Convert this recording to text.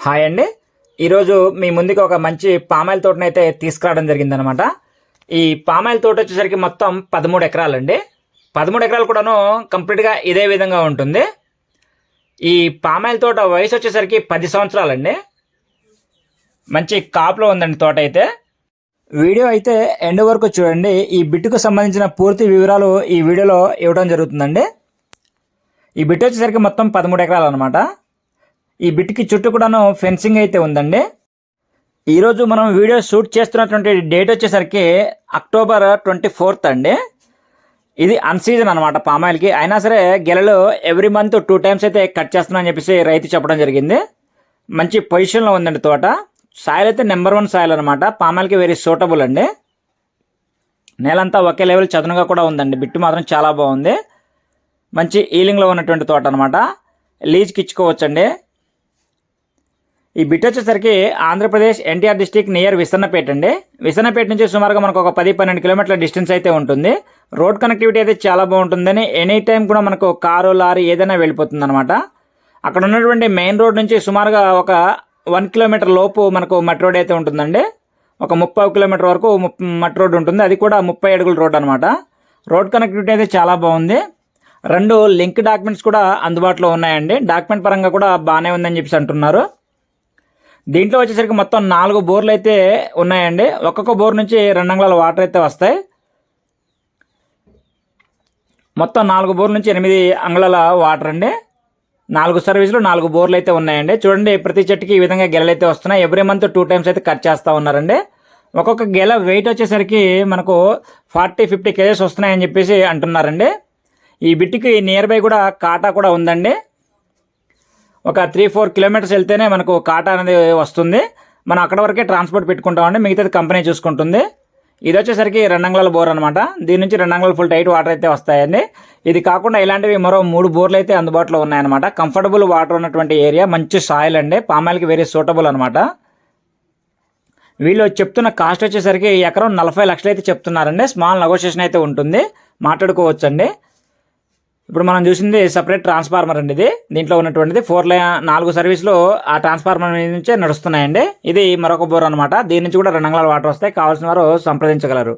Hi అండి. ఈరోజు మీ ముందుకు ఒక మంచి పామాయిల్ తోటనైతే తీసుకురావడం జరిగిందనమాట. ఈ పామాయిల్ తోట వచ్చేసరికి మొత్తం 13 ఎకరాలండి. 13 ఎకరాలు కూడాను కంప్లీట్గా ఇదే విధంగా ఉంటుంది. ఈ పామాయిల్ తోట వయసు వచ్చేసరికి 10 సంవత్సరాలండి. మంచి కాపులో ఉందండి తోట అయితే. వీడియో అయితే ఎండ్ వరకు చూడండి. ఈ బిట్టుకు సంబంధించిన పూర్తి వివరాలు ఈ వీడియోలో ఇవ్వడం జరుగుతుందండి. ఈ బిట్ వచ్చేసరికి మొత్తం 13 ఎకరాలు అనమాట. ఈ బిట్కి చుట్టూ కూడాను ఫెన్సింగ్ అయితే ఉందండి. ఈరోజు మనం వీడియో షూట్ చేస్తున్నటువంటి డేట్ వచ్చేసరికి అక్టోబర్ 24 అండి. ఇది అన్సీజన్ అనమాట పామాయిల్కి. అయినా సరే గెలలు ఎవ్రీ మంత్ 2 టైమ్స్ అయితే కట్ చేస్తున్నా అని చెప్పేసి రైతు చెప్పడం జరిగింది. మంచి పొజిషన్లో ఉందండి తోట. సాయిల్ అయితే నెంబర్ 1 సాయిల్ అనమాట. పామాయిల్కి వెరీ సూటబుల్ అండి. నేలంతా ఒకే లెవెల్ చదునుగా కూడా ఉందండి. బిట్టు మాత్రం చాలా బాగుంది. మంచి ఈలింగ్లో ఉన్నటువంటి తోట అనమాట. లీజ్కి ఇచ్చుకోవచ్చండి. ఈ బిట్ వచ్చేసరికి ఆంధ్రప్రదేశ్ ఎన్టీఆర్ డిస్టిక్ నియర్ విసన్నపేట అండి. విసన్నపేట నుంచి సుమారుగా మనకు ఒక 10-12 కిలోమీటర్ల డిస్టెన్స్ అయితే ఉంటుంది. రోడ్ కనెక్టివిటీ అయితే చాలా బాగుంటుందని ఎనీ టైం కూడా మనకు కారు లారీ ఏదైనా వెళ్ళిపోతుంది అనమాట. అక్కడ ఉన్నటువంటి మెయిన్ రోడ్ నుంచి సుమారుగా ఒక 1 కిలోమీటర్ లోపు మనకు మట్టి రోడ్ అయితే ఉంటుందండి. ఒక 30 కిలోమీటర్ వరకు మట్టి రోడ్ ఉంటుంది. అది కూడా 30 అడుగుల రోడ్ అనమాట. రోడ్ కనెక్టివిటీ అయితే చాలా బాగుంది. 2 లింక్ డాక్యుమెంట్స్ కూడా అందుబాటులో ఉన్నాయండి. డాక్యుమెంట్ పరంగా కూడా బాగానే ఉందని చెప్పేసి అంటున్నారు. దీంట్లో వచ్చేసరికి మొత్తం 4 బోర్లు అయితే ఉన్నాయండి. ఒక్కొక్క బోర్ నుంచి 2 అంగుళాల వాటర్ అయితే వస్తాయి. మొత్తం 4 బోర్ల నుంచి 8 అంగుళాల వాటర్ అండి. 4 సర్వీసులు 4 బోర్లు అయితే ఉన్నాయండి. చూడండి, ప్రతి చెట్టుకి ఈ విధంగా గెలలు అయితే వస్తున్నాయి. ఎవ్రీ మంత్ 2 టైమ్స్ అయితే కట్ చేస్తూ ఉన్నారండి. ఒక్కొక్క గెల వెయిట్ వచ్చేసరికి మనకు 40-50 కేజెస్ వస్తున్నాయని చెప్పేసి అంటున్నారండి. ఈ బిట్టికి నియర్ బై కూడా కాటా కూడా ఉందండి. ఒక 3-4 కిలోమీటర్స్ వెళ్తేనే మనకు కాటా అనేది వస్తుంది. మనం అక్కడ వరకే ట్రాన్స్పోర్ట్ పెట్టుకుంటామండి. మిగతాది కంపెనీ చూసుకుంటుంది. ఇది వచ్చేసరికి 2 అంగుళాల బోర్ అనమాట. దీని నుంచి 2 అంగుళాల ఫుల్ టైట్ వాటర్ అయితే వస్తాయండి. ఇది కాకుండా ఇలాంటివి మరో 3 బోర్లు అయితే అందుబాటులో ఉన్నాయన్నమాట. కంఫర్టబుల్ వాటర్ ఉన్నటువంటి ఏరియా, మంచి సాయిల్ అండి. పామాయిల్కి వెరీ సూటబుల్ అనమాట. వీళ్ళు చెప్తున్న కాస్ట్ వచ్చేసరికి ఎకరం 40 లక్షలు అయితే చెప్తున్నారండి. స్మాల్ నెగోషియేషన్ అయితే ఉంటుంది, మాట్లాడుకోవచ్చండి. ఇప్పుడు మనం చూసింది సపరేట్ ట్రాన్స్ఫార్మర్ అండి. ఇది దీంట్లో ఉన్నటువంటిది 4 సర్వీసులు ఆ ట్రాన్స్ఫార్మర్ నుంచే నడుస్తున్నాయండి. ఇది మరొక బోర్ అనమాట. దీని నుంచి కూడా 2 అంగుళాల వాటర్ వస్తాయి. కావాల్సిన వారు సంప్రదించగలరు.